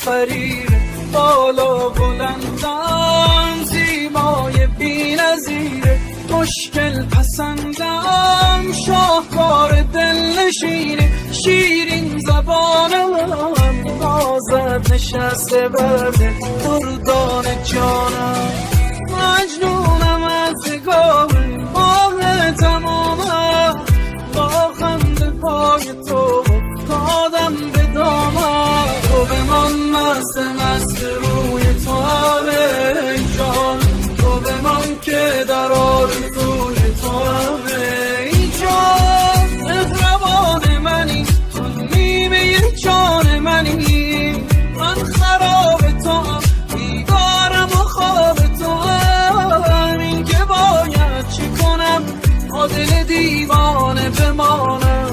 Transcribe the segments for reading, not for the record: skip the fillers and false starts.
آفریره، بالا بلندم زیبای بی‌نظیره، مشکل پسندم شاهکار دلنشینه، شیرین زبانم نازد نشسته برده دردان جانم، مجنونم از نگاه ماه تمامم، با خنده پای تو افتادم به دامم، تو بمان مست روی تو همه جان، تو بمان که در آرزوی تو همه جان، مهربان منی تو نیمه جان منی، من خراب تو هم بیدارم و خواب تو هم، این که باید چی کنم با دل دیوانه بمانم،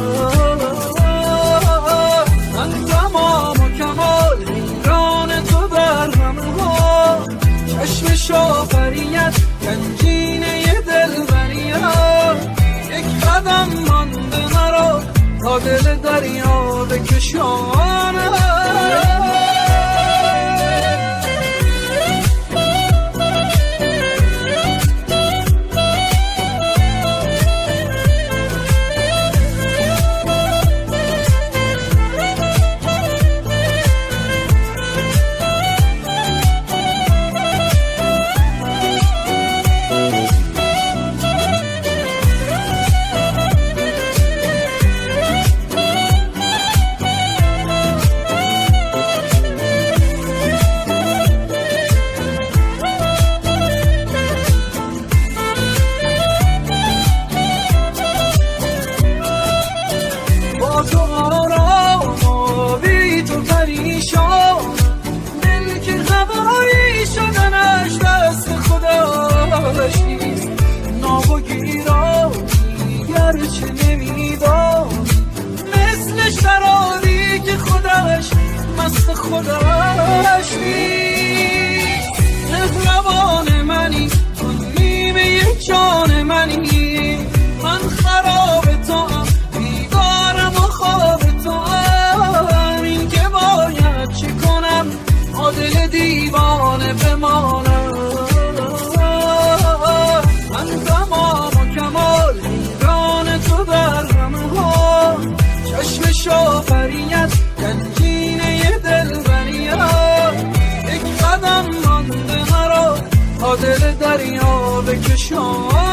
من تمام و کمال حیران تو در همه ها، چشم شافریت گنجینه دلبریت، یک قدم مانده مرا تا دل دریا بکشانم. تو آرام و بی تو پریشان، دل که خبری شدنش دست خداش نیست، ناب و گیرانی گرچه نمیدانی، مثل شرابی که خودش مست خودش نیست، مهربان منی تو نیمه جان منی، من خراب تو هم بیدارم و خواب تو هم، این که باید چی کنم با دل دیوانه بمانم، من تمام و کمال حیران تو در همه ها، چشم شافریت گنجینه دلبریت، یک قدم مانده مرا تا دل دریا بکشان.